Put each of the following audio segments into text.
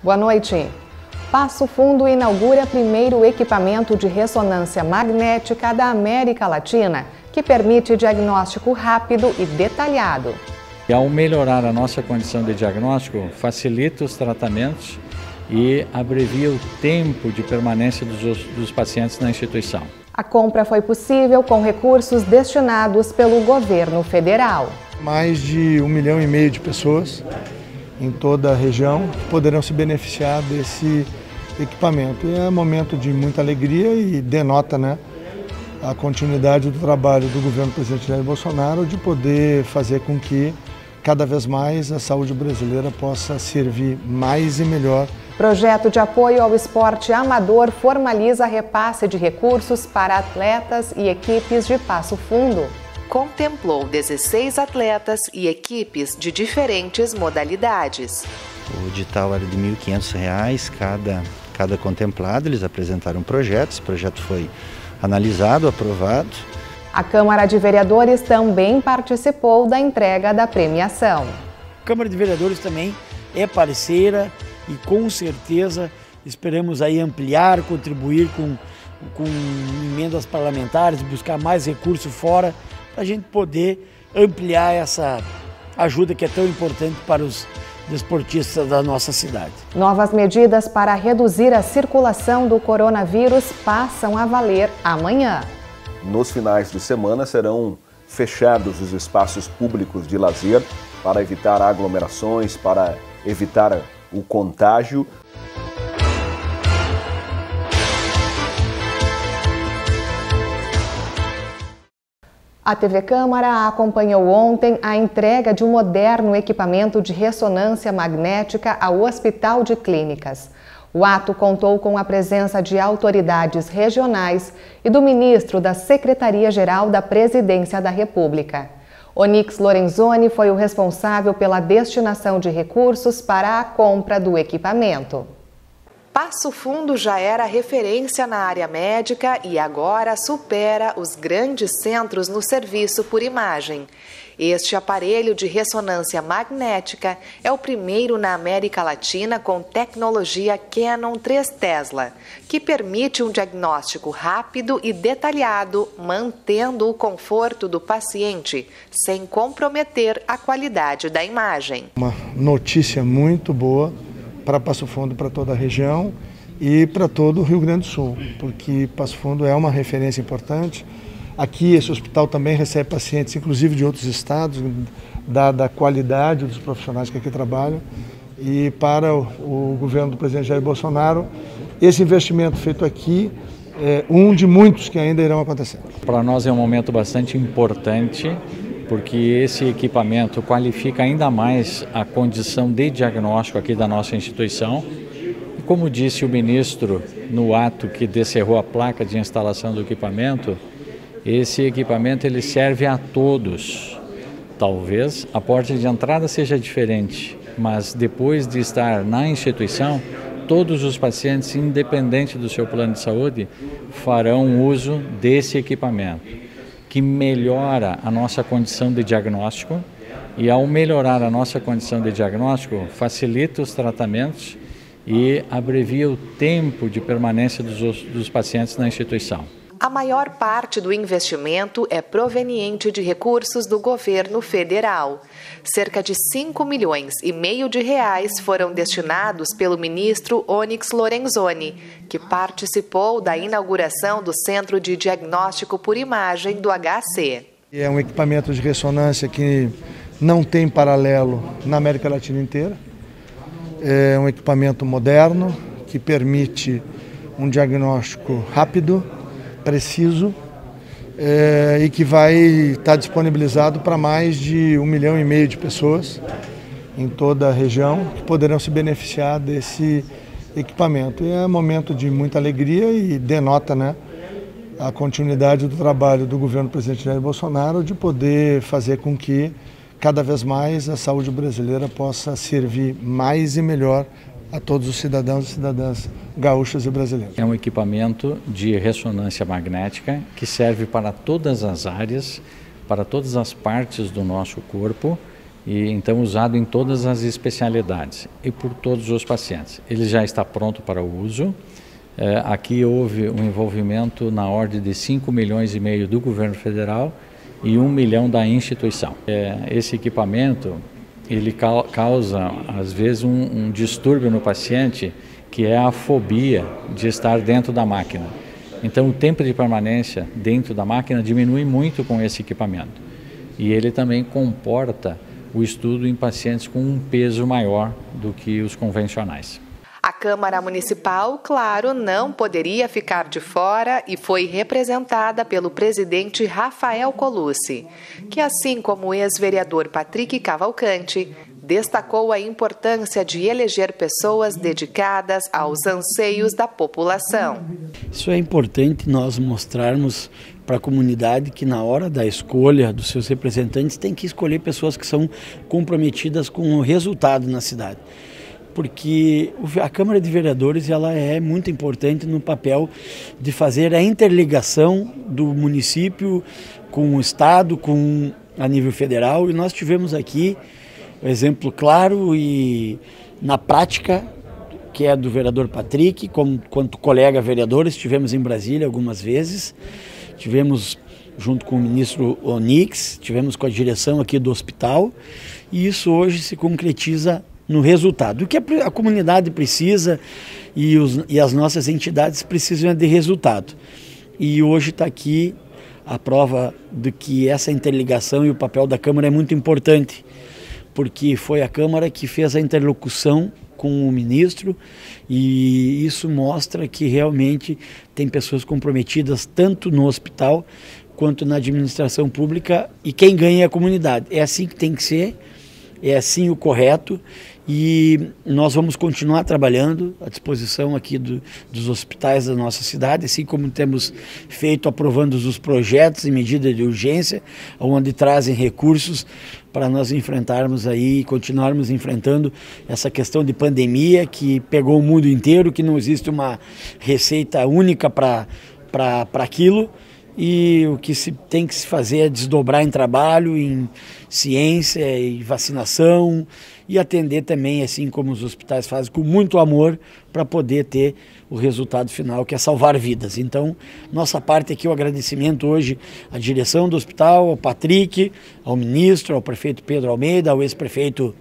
Boa noite. Passo Fundo inaugura primeiro equipamento de ressonância magnética da América Latina, que permite diagnóstico rápido e detalhado. E ao melhorar a nossa condição de diagnóstico, facilita os tratamentos e abrevia o tempo de permanência dos pacientes na instituição. A compra foi possível com recursos destinados pelo governo federal. Mais de 1,5 milhão de pessoas em toda a região poderão se beneficiar desse equipamento. E é um momento de muita alegria e denota, a continuidade do trabalho do governo do presidente Jair Bolsonaro de poder fazer com que cada vez mais a saúde brasileira possa servir mais e melhor. Projeto de apoio ao esporte amador formaliza repasse de recursos para atletas e equipes de Passo Fundo. Contemplou 16 atletas e equipes de diferentes modalidades. O edital era de R$ 1.500 cada contemplado, eles apresentaram um projeto, esse projeto foi analisado, aprovado. A Câmara de Vereadores também participou da entrega da premiação. A Câmara de Vereadores também é parceira e com certeza esperamos aí ampliar, contribuir com emendas parlamentares, buscar mais recursos fora, para a gente poder ampliar essa ajuda que é tão importante para os desportistas da nossa cidade. Novas medidas para reduzir a circulação do coronavírus passam a valer amanhã. Nos finais de semana serão fechados os espaços públicos de lazer para evitar aglomerações, para evitar o contágio. A TV Câmara acompanhou ontem a entrega de um moderno equipamento de ressonância magnética ao Hospital de Clínicas. O ato contou com a presença de autoridades regionais e do ministro da Secretaria-Geral da Presidência da República. Onyx Lorenzoni foi o responsável pela destinação de recursos para a compra do equipamento. Passo Fundo já era referência na área médica e agora supera os grandes centros no serviço por imagem. Este aparelho de ressonância magnética é o primeiro na América Latina com tecnologia Canon 3 Tesla, que permite um diagnóstico rápido e detalhado, mantendo o conforto do paciente, sem comprometer a qualidade da imagem. Uma notícia muito boa para Passo Fundo, para toda a região e para todo o Rio Grande do Sul, porque Passo Fundo é uma referência importante. Aqui esse hospital também recebe pacientes, inclusive de outros estados, dada a qualidade dos profissionais que aqui trabalham. E para o governo do presidente Jair Bolsonaro, esse investimento feito aqui é um de muitos que ainda irão acontecer. Para nós é um momento bastante importante, porque esse equipamento qualifica ainda mais a condição de diagnóstico aqui da nossa instituição. E como disse o ministro no ato que descerrou a placa de instalação do equipamento, esse equipamento ele serve a todos. Talvez a porta de entrada seja diferente, mas depois de estar na instituição, todos os pacientes, independente do seu plano de saúde, farão uso desse equipamento, que melhora a nossa condição de diagnóstico e, ao melhorar a nossa condição de diagnóstico, facilita os tratamentos e abrevia o tempo de permanência dos pacientes na instituição. A maior parte do investimento é proveniente de recursos do governo federal. Cerca de 5,5 milhões de reais foram destinados pelo ministro Onyx Lorenzoni, que participou da inauguração do Centro de Diagnóstico por Imagem do HC. É um equipamento de ressonância que não tem paralelo na América Latina inteira. É um equipamento moderno que permite um diagnóstico rápido, preciso e que vai estar disponibilizado para mais de 1,5 milhão de pessoas em toda a região que poderão se beneficiar desse equipamento. E é um momento de muita alegria e denota, a continuidade do trabalho do governo do presidente Jair Bolsonaro de poder fazer com que cada vez mais a saúde brasileira possa servir mais e melhor a todos os cidadãos e cidadãs gaúchas e brasileiros. É um equipamento de ressonância magnética que serve para todas as áreas, para todas as partes do nosso corpo e então usado em todas as especialidades e por todos os pacientes. Ele já está pronto para o uso. Aqui houve um envolvimento na ordem de 5,5 milhões do governo federal e 1 milhão da instituição. Esse equipamento ele causa às vezes um distúrbio no paciente, que é a fobia de estar dentro da máquina. Então o tempo de permanência dentro da máquina diminui muito com esse equipamento. E ele também comporta o estudo em pacientes com um peso maior do que os convencionais. A Câmara Municipal, claro, não poderia ficar de fora e foi representada pelo presidente Rafael Colucci, que, assim como o ex-vereador Patrick Cavalcante, destacou a importância de eleger pessoas dedicadas aos anseios da população. Isso é importante nós mostrarmos para a comunidade que na hora da escolha dos seus representantes tem que escolher pessoas que são comprometidas com o resultado na cidade. Porque a Câmara de Vereadores ela é muito importante no papel de fazer a interligação do município com o Estado, a nível federal, e nós tivemos aqui um exemplo claro e na prática, que é do vereador Patrick, quanto colega vereador, estivemos em Brasília algumas vezes, tivemos junto com o ministro Onix, tivemos com a direção aqui do hospital, e isso hoje se concretiza no resultado. O que a comunidade precisa e as nossas entidades precisam é de resultado. E hoje está aqui a prova de que essa interligação e o papel da Câmara é muito importante, porque foi a Câmara que fez a interlocução com o ministro e isso mostra que realmente tem pessoas comprometidas tanto no hospital quanto na administração pública e quem ganha é a comunidade. É assim que tem que ser, é assim o correto. E nós vamos continuar trabalhando à disposição aqui dos hospitais da nossa cidade, assim como temos feito aprovando os projetos e medidas de urgência, onde trazem recursos para nós enfrentarmos aí, continuarmos enfrentando essa questão de pandemia que pegou o mundo inteiro, que não existe uma receita única para aquilo. E o que tem que se fazer é desdobrar em trabalho, em ciência e vacinação e atender também, assim como os hospitais fazem, com muito amor para poder ter o resultado final, que é salvar vidas. Então, nossa parte aqui, o agradecimento hoje à direção do hospital, ao Patrick, ao ministro, ao prefeito Pedro Almeida, ao ex-prefeito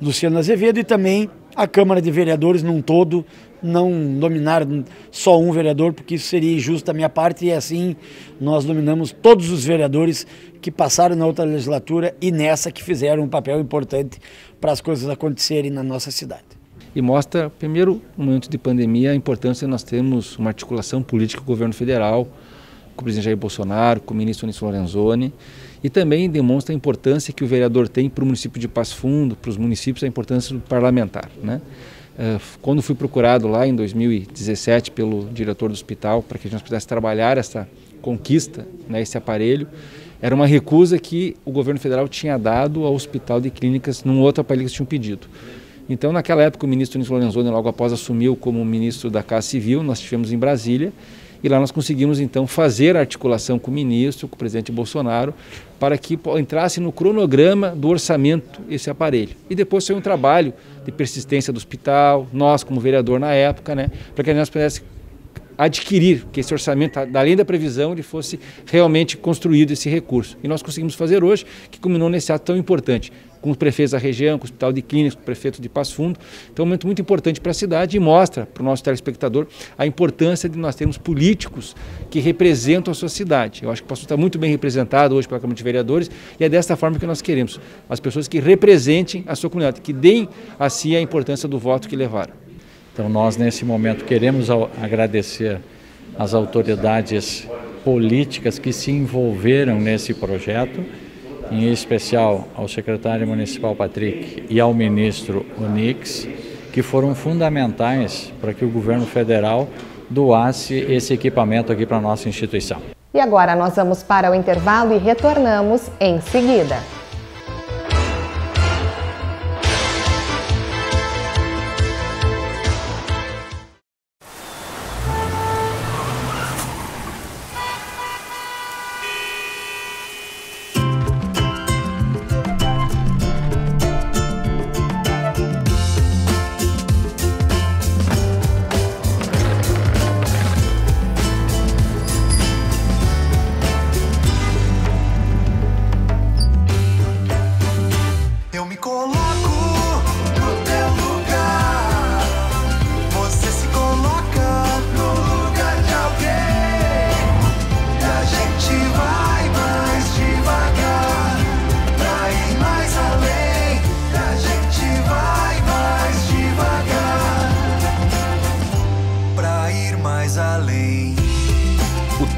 Luciano Azevedo e também à Câmara de Vereadores num todo, não nominar só um vereador, porque isso seria injusto da minha parte, e assim nós nominamos todos os vereadores que passaram na outra legislatura e nessa que fizeram um papel importante para as coisas acontecerem na nossa cidade. E mostra, primeiro, no momento de pandemia, a importância de nós termos uma articulação política com o governo federal, com o presidente Jair Bolsonaro, com o ministro Onix Lorenzoni, e também demonstra a importância que o vereador tem para o município de Passo Fundo, para os municípios, a importância do parlamentar, né? Quando fui procurado lá em 2017 pelo diretor do hospital para que a gente pudesse trabalhar essa conquista, né, esse aparelho, era uma recusa que o governo federal tinha dado ao Hospital de Clínicas num outro aparelho que eles tinham pedido. Então, naquela época, o ministro Onix Lorenzoni, logo após assumiu como ministro da Casa Civil, nós estivemos em Brasília, e lá nós conseguimos, então, fazer a articulação com o ministro, com o presidente Bolsonaro, para que entrasse no cronograma do orçamento esse aparelho. E depois foi um trabalho de persistência do hospital, nós como vereador na época, né, para que nós pudéssemos adquirir, que esse orçamento, além da previsão, ele fosse realmente construído esse recurso. E nós conseguimos fazer hoje, que culminou nesse ato tão importante, com os prefeitos da região, com o Hospital de Clínicas, com o prefeito de Passo Fundo. Então é um momento muito importante para a cidade e mostra para o nosso telespectador a importância de nós termos políticos que representam a sua cidade. Eu acho que o Passo Fundo está muito bem representado hoje pela Câmara de Vereadores e é desta forma que nós queremos. As pessoas que representem a sua comunidade, que deem a si a importância do voto que levaram. Então nós nesse momento queremos agradecer às autoridades políticas que se envolveram nesse projeto, em especial ao secretário municipal Patrick e ao ministro Onix, que foram fundamentais para que o governo federal doasse esse equipamento aqui para a nossa instituição. E agora nós vamos para o intervalo e retornamos em seguida.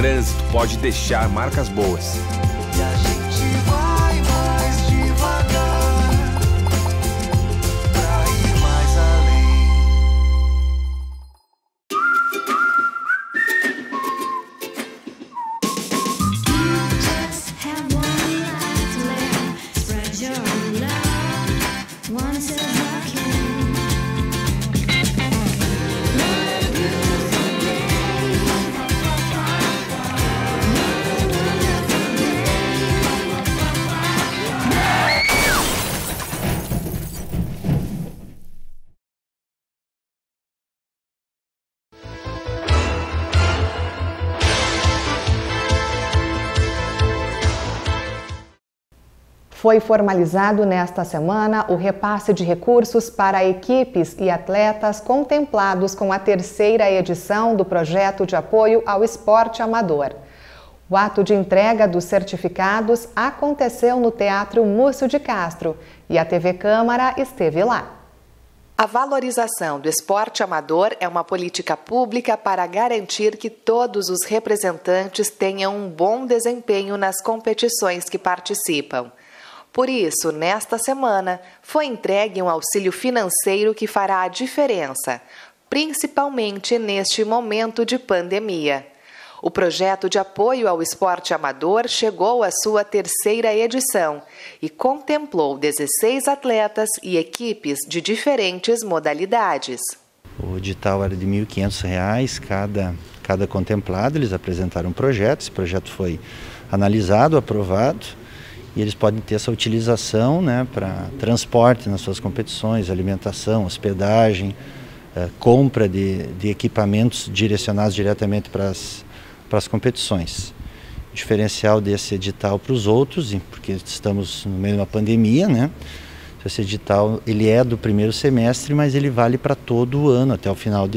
trânsito pode deixar marcas boas. E a gente vai mais devagar pra ir mais além. Just have one life to live. Spread your love once as I can. Foi formalizado nesta semana o repasse de recursos para equipes e atletas contemplados com a terceira edição do projeto de apoio ao esporte amador. O ato de entrega dos certificados aconteceu no Teatro Múcio de Castro e a TV Câmara esteve lá. A valorização do esporte amador é uma política pública para garantir que todos os representantes tenham um bom desempenho nas competições que participam. Por isso, nesta semana, foi entregue um auxílio financeiro que fará a diferença, principalmente neste momento de pandemia. O projeto de apoio ao esporte amador chegou à sua terceira edição e contemplou 16 atletas e equipes de diferentes modalidades. O edital era de R$ 1.500 cada contemplado, eles apresentaram um projeto, esse projeto foi analisado, aprovado, e eles podem ter essa utilização, né, para transporte nas suas competições, alimentação, hospedagem, compra de equipamentos direcionados diretamente para as competições. O diferencial desse edital para os outros, porque estamos no meio de uma pandemia, né? Esse edital ele é do primeiro semestre, mas ele vale para todo o ano, até o final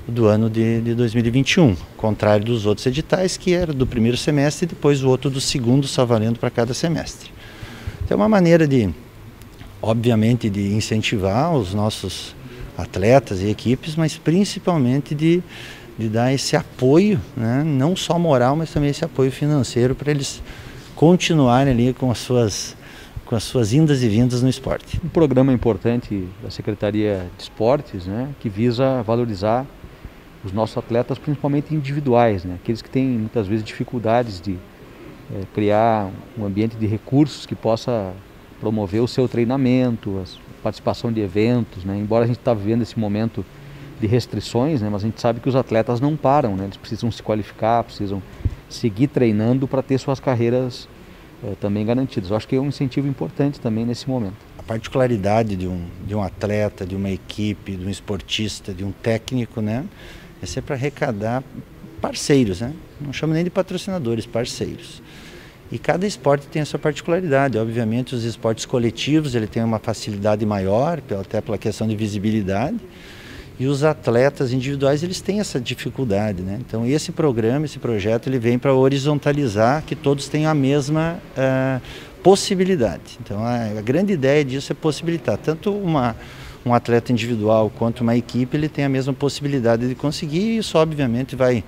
do ano de 2021, ao contrário dos outros editais, que era do primeiro semestre e depois o outro do segundo, só valendo para cada semestre. Então é uma maneira obviamente, de incentivar os nossos atletas e equipes, mas principalmente de dar esse apoio, né? Não só moral, mas também esse apoio financeiro para eles continuarem ali com as suas indas e vindas no esporte. Um programa importante da Secretaria de Esportes, né, que visa valorizar os nossos atletas, principalmente individuais, né, aqueles que têm muitas vezes dificuldades de criar um ambiente de recursos que possa promover o seu treinamento, a participação de eventos, né, embora a gente está vivendo esse momento de restrições, né, mas a gente sabe que os atletas não param, né, eles precisam se qualificar, precisam seguir treinando para ter suas carreiras também garantidas. Eu acho que é um incentivo importante também nesse momento. A particularidade de um atleta, de uma equipe, de um esportista, de um técnico, né, é sempre arrecadar parceiros, né? Não chamo nem de patrocinadores, parceiros. E cada esporte tem a sua particularidade. Obviamente os esportes coletivos ele tem uma facilidade maior, até pela questão de visibilidade. E os atletas individuais eles têm essa dificuldade, né? Então esse projeto, ele vem para horizontalizar que todos tenham a mesma possibilidade. Então a grande ideia disso é possibilitar tanto um atleta individual quanto uma equipe, ele tem a mesma possibilidade de conseguir, e isso obviamente vai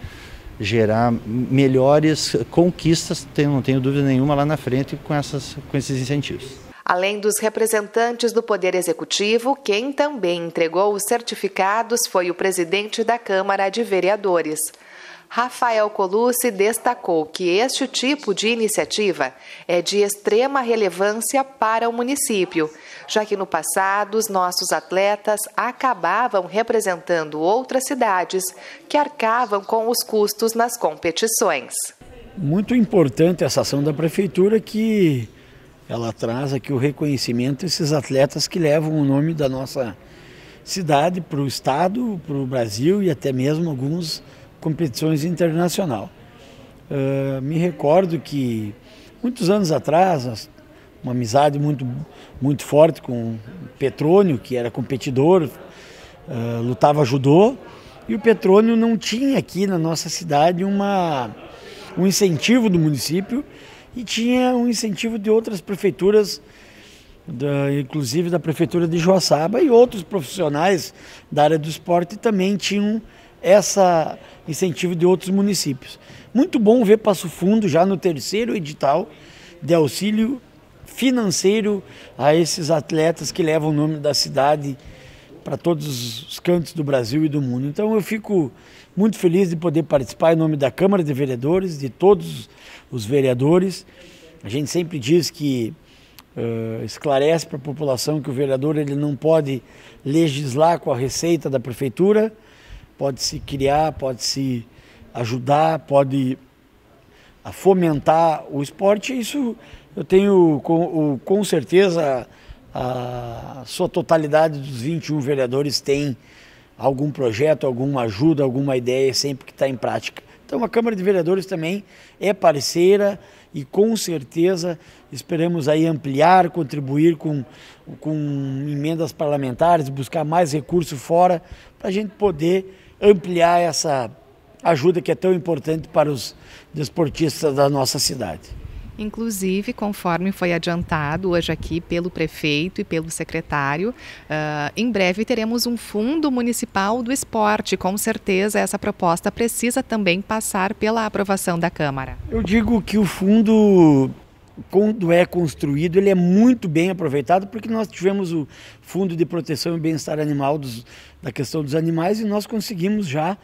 gerar melhores conquistas, não tenho dúvida nenhuma, lá na frente com esses incentivos. Além dos representantes do Poder Executivo, quem também entregou os certificados foi o presidente da Câmara de Vereadores. Rafael Colucci destacou que este tipo de iniciativa é de extrema relevância para o município, já que no passado os nossos atletas acabavam representando outras cidades que arcavam com os custos nas competições. Muito importante essa ação da Prefeitura, que ela traz aqui o reconhecimento desses atletas que levam o nome da nossa cidade para o estado, para o Brasil e até mesmo algumas competições internacionais. Me recordo que muitos anos atrás, uma amizade muito forte com o Petrônio, que era competidor, lutava judô, e o Petrônio não tinha aqui na nossa cidade um incentivo do município, e tinha um incentivo de outras prefeituras, inclusive da prefeitura de Joaçaba, e outros profissionais da área do esporte também tinham esse incentivo de outros municípios. Muito bom ver Passo Fundo já no 3º edital de auxílio financeiro a esses atletas que levam o nome da cidade para todos os cantos do Brasil e do mundo. Então eu fico muito feliz de poder participar em nome da Câmara de Vereadores, de todos os vereadores. A gente sempre diz que esclarece para a população que o vereador ele não pode legislar com a receita da prefeitura, pode se criar, pode se ajudar, pode fomentar o esporte. Isso eu tenho com certeza a sua totalidade dos 21 vereadores tem algum projeto, alguma ajuda, alguma ideia sempre que está em prática. Então a Câmara de Vereadores também é parceira e com certeza esperamos aí ampliar, contribuir com emendas parlamentares, buscar mais recursos fora para a gente poder ampliar essa ajuda que é tão importante para os desportistas da nossa cidade. Inclusive, conforme foi adiantado hoje aqui pelo prefeito e pelo secretário, em breve teremos um fundo municipal do esporte. Com certeza essa proposta precisa também passar pela aprovação da Câmara. Eu digo que o fundo, quando é construído, ele é muito bem aproveitado, porque nós tivemos o Fundo de Proteção e Bem-Estar Animal da questão dos animais e nós conseguimos já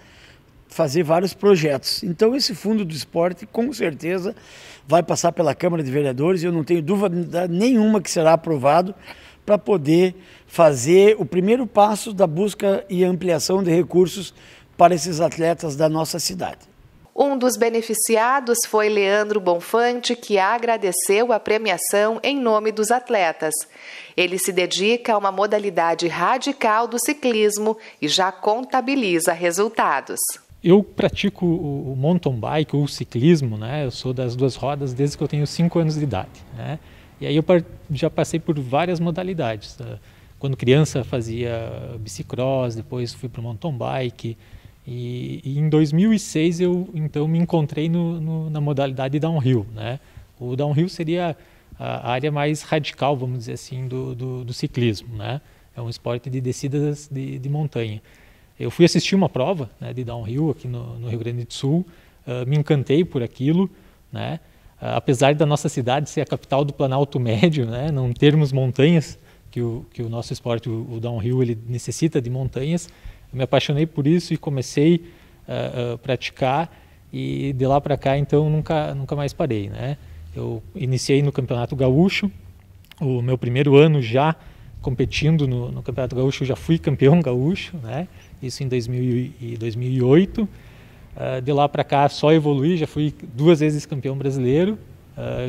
fazer vários projetos. Então esse fundo do esporte com certeza vai passar pela Câmara de Vereadores e eu não tenho dúvida nenhuma que será aprovado para poder fazer o primeiro passo da busca e ampliação de recursos para esses atletas da nossa cidade. Um dos beneficiados foi Leandro Bonfante, que agradeceu a premiação em nome dos atletas. Ele se dedica a uma modalidade radical do ciclismo e já contabiliza resultados. Eu pratico o mountain bike, ou o ciclismo, né? Eu sou das duas rodas desde que eu tenho 5 anos de idade, né? E aí eu já passei por várias modalidades. Quando criança fazia bicicross, depois fui para o mountain bike. E em 2006 eu então me encontrei na modalidade downhill, né? O downhill seria a área mais radical, vamos dizer assim, do ciclismo, né? É um esporte de descidas de montanha. Eu fui assistir uma prova, né, de downhill aqui no Rio Grande do Sul, me encantei por aquilo, né? Apesar da nossa cidade ser a capital do Planalto Médio, né, não termos montanhas, que o nosso esporte, o downhill, ele necessita de montanhas, eu me apaixonei por isso e comecei a praticar e de lá para cá então nunca mais parei, né? Eu iniciei no Campeonato Gaúcho, o meu primeiro ano já competindo no Campeonato Gaúcho, eu já fui campeão gaúcho, né? Isso em 2008. De lá para cá só evoluí, já fui 2 vezes campeão brasileiro,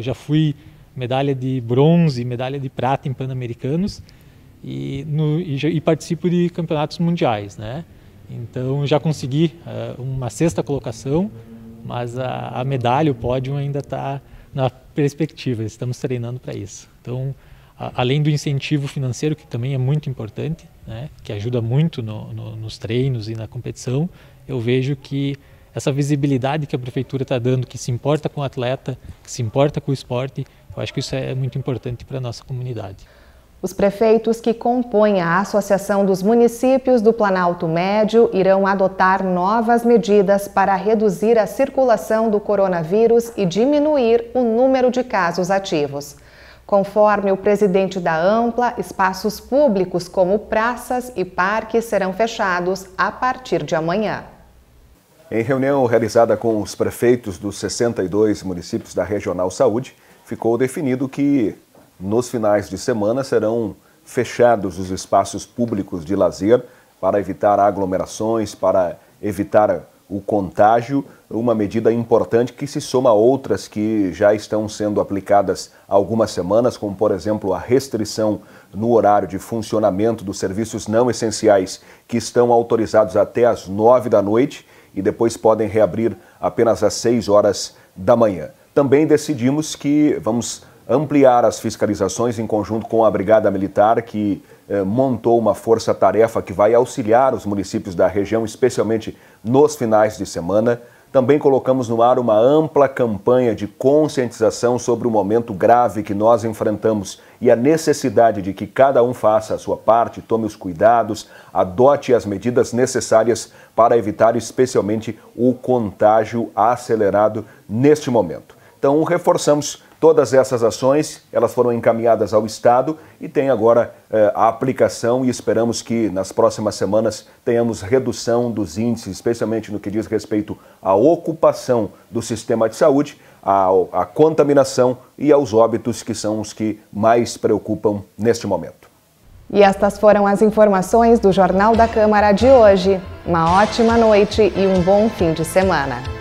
já fui medalha de bronze, medalha de prata em Pan-Americanos e participo de campeonatos mundiais, né? Então já consegui uma 6ª colocação, mas a medalha, o pódio ainda está na perspectiva, estamos treinando para isso. Então, além do incentivo financeiro, que também é muito importante, né, que ajuda muito nos treinos e na competição, eu vejo que essa visibilidade que a prefeitura está dando, que se importa com o atleta, que se importa com o esporte, eu acho que isso é muito importante para a nossa comunidade. Os prefeitos que compõem a Associação dos Municípios do Planalto Médio irão adotar novas medidas para reduzir a circulação do coronavírus e diminuir o número de casos ativos. Conforme o presidente da Ampla, espaços públicos como praças e parques serão fechados a partir de amanhã. Em reunião realizada com os prefeitos dos 62 municípios da Regional Saúde, ficou definido que nos finais de semana serão fechados os espaços públicos de lazer para evitar aglomerações, para evitar o contágio, uma medida importante que se soma a outras que já estão sendo aplicadas há algumas semanas, como por exemplo a restrição no horário de funcionamento dos serviços não essenciais que estão autorizados até às 9 da noite e depois podem reabrir apenas às 6 horas da manhã. Também decidimos que vamos ampliar as fiscalizações em conjunto com a Brigada Militar, que montou uma força-tarefa que vai auxiliar os municípios da região, especialmente nos finais de semana. também colocamos no ar uma ampla campanha de conscientização sobre o momento grave que nós enfrentamos e a necessidade de que cada um faça a sua parte, tome os cuidados, adote as medidas necessárias para evitar especialmente o contágio acelerado neste momento. Então, reforçamos todas essas ações, elas foram encaminhadas ao Estado e tem agora a aplicação e esperamos que nas próximas semanas tenhamos redução dos índices, especialmente no que diz respeito à ocupação do sistema de saúde, à contaminação e aos óbitos, que são os que mais preocupam neste momento. E estas foram as informações do Jornal da Câmara de hoje. Uma ótima noite e um bom fim de semana.